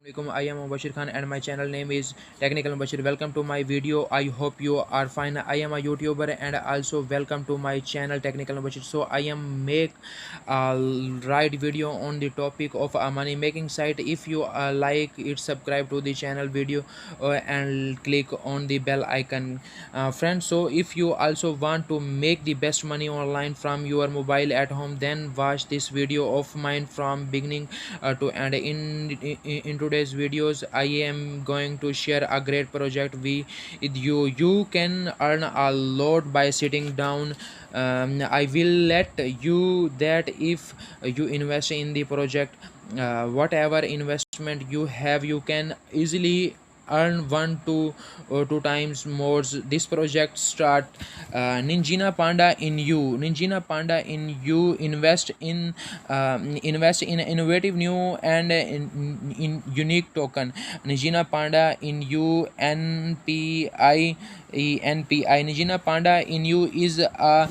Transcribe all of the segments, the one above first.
I am Mubashir Khan and my channel name is Technical Mubashir. Welcome to my video. I hope you are fine. I am a YouTuber and also welcome to my channel Technical Mubashir. So I am make a right video on the topic of a money making site. If you like it, subscribe to the channel video and click on the bell icon, friends. So if you also want to make the best money online from your mobile at home, then watch this video of mine from beginning to end. In today's videos I am going to share a great project with you can earn a lot by sitting down. I will let you that if you invest in the project, whatever investment you have, you can easily earn two times more. This project start Ninjina Panda in you. Ninjina Panda in you invest in innovative new and in unique token. Ninjina Panda in you NPI. Ninjina Panda in you is a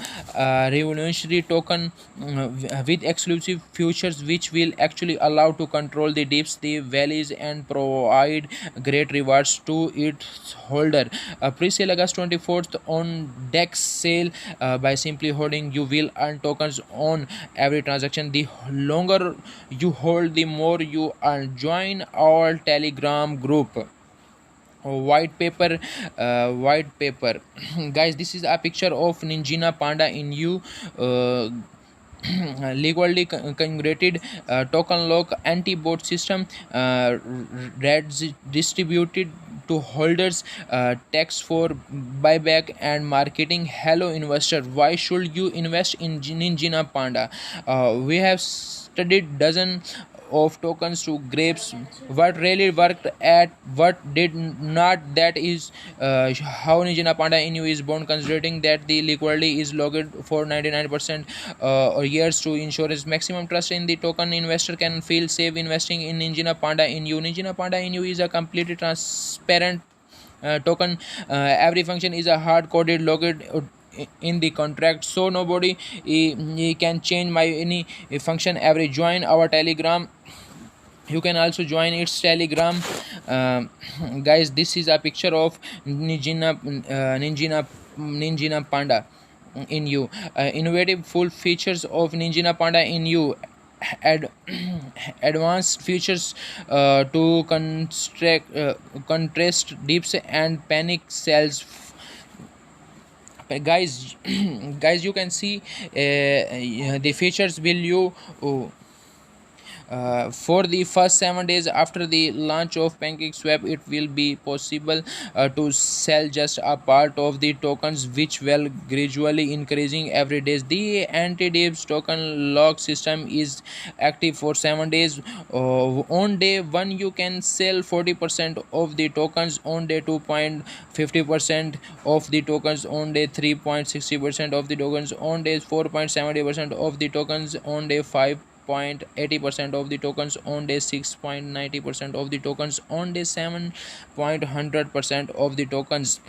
revolutionary token with exclusive features which will actually allow to control the dips, the valleys, and provide great rewards to its holder. Pre-sale August 24th on DEX sale. By simply holding, you will earn tokens on every transaction. The longer you hold, the more you earn. Join our Telegram group. White paper guys, this is a picture of Ninjina Panda in you. uh, Legally congregated token lock anti-bot system, reds distributed to holders, tax for buyback and marketing. Hello investor, why should you invest in Ninjina Panda? We have studied dozen of tokens to grapes, what really worked at what did not. That is how Ninja Panda Inu is born, considering that the liquidity is logged for 99% or years to ensure its maximum trust in the token. Investor can feel safe investing in Ninja Panda Inu. Ninja Panda Inu is a completely transparent token. Every function is a hard coded logged in the contract, so nobody he can change my any function every. Join our Telegram, you can also join its Telegram. um, Guys, this is a picture of Ninjina Panda in you. Innovative full features of Ninjina Panda in you. Add advanced features to contrast dips and panic sells. Guys, guys, you can see the features will you for the first 7 days after the launch of PancakeSwap, it will be possible to sell just a part of the tokens, which will gradually increasing every day. The anti-dips token lock system is active for 7 days. On day 1, you can sell 40% of the tokens. On day 2.50% of the tokens. On day 3.60% of the tokens. On day 4.70% of the tokens. On day 5.80% of the tokens. On day 6.90% of the tokens. On day 7.100% of the tokens.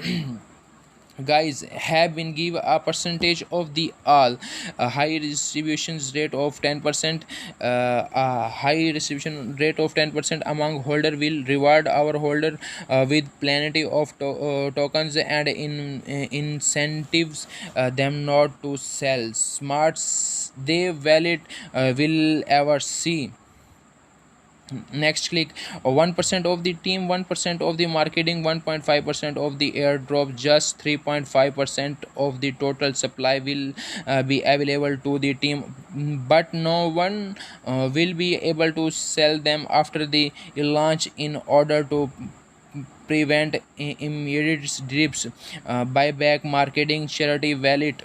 Guys, have been give a percentage of the all. A high distribution rate of 10%. A high distribution rate of 10% among holder will reward our holder with plenty of tokens and incentives them not to sell smarts they valid will ever see. Next, click 1% of the team, 1% of the marketing, 1.5% of the airdrop. Just 3.5% of the total supply will be available to the team, but no one will be able to sell them after the launch in order to prevent immediate dips. Buyback marketing charity wallet.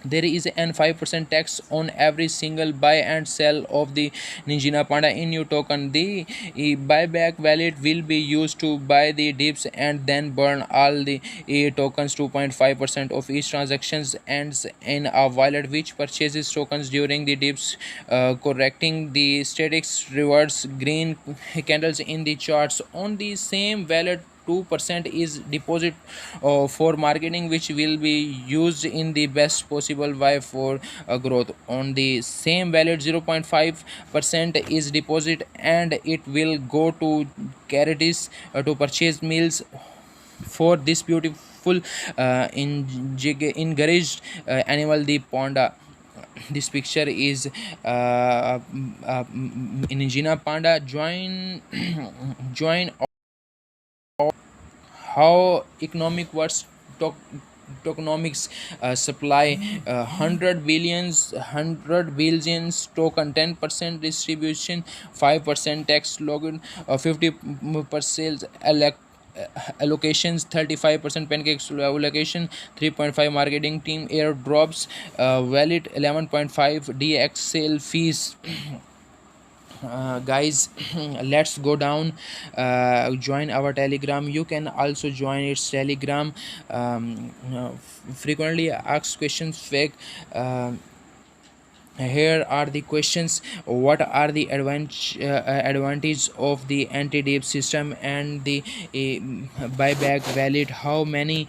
There is an 5% tax on every single buy and sell of the Ninjina Panda in new token. The buyback wallet will be used to buy the dips and then burn all the tokens. 2.5% of each transactions ends in a wallet which purchases tokens during the dips, correcting the statics rewards green candles in the charts on the same wallet 2% is deposit for marketing, which will be used in the best possible way for growth. On the same valid 0.5% is deposit, and it will go to charities to purchase meals for this beautiful encouraged animal, the panda. This picture is in Gina panda. Join how economic works. to- Tokenomics supply 100 billions token, 10% distribution, 5% tax login, 50% allocations, 35% pancakes allocation, 3.5 marketing team airdrops, valid 11.5 DXL fees. Guys, let's go down. Join our telegram. You can also join its telegram. Frequently asked questions fake. Here are the questions: what are the advantage of the anti-dip system and the buyback valid? How many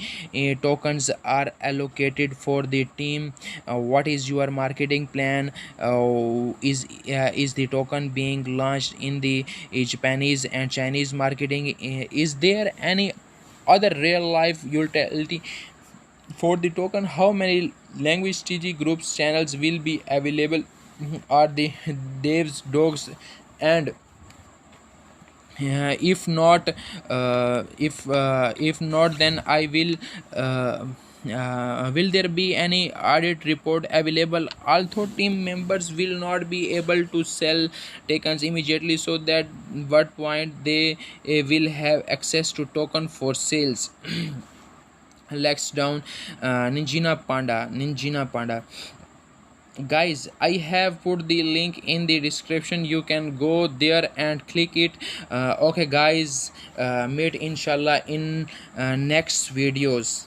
tokens are allocated for the team? What is your marketing plan? Is the token being launched in the Japanese and Chinese marketing? Is there any other real life utility for the token? How many language TG groups channels will be available? Are the devs dogs? And if not, then I will there be any audit report available? Although team members will not be able to sell tokens immediately, so that what point they will have access to token for sales. Lex down. Ninjina panda. Guys, I have put the link in the description. You can go there and click it. Okay guys, meet inshallah in next videos.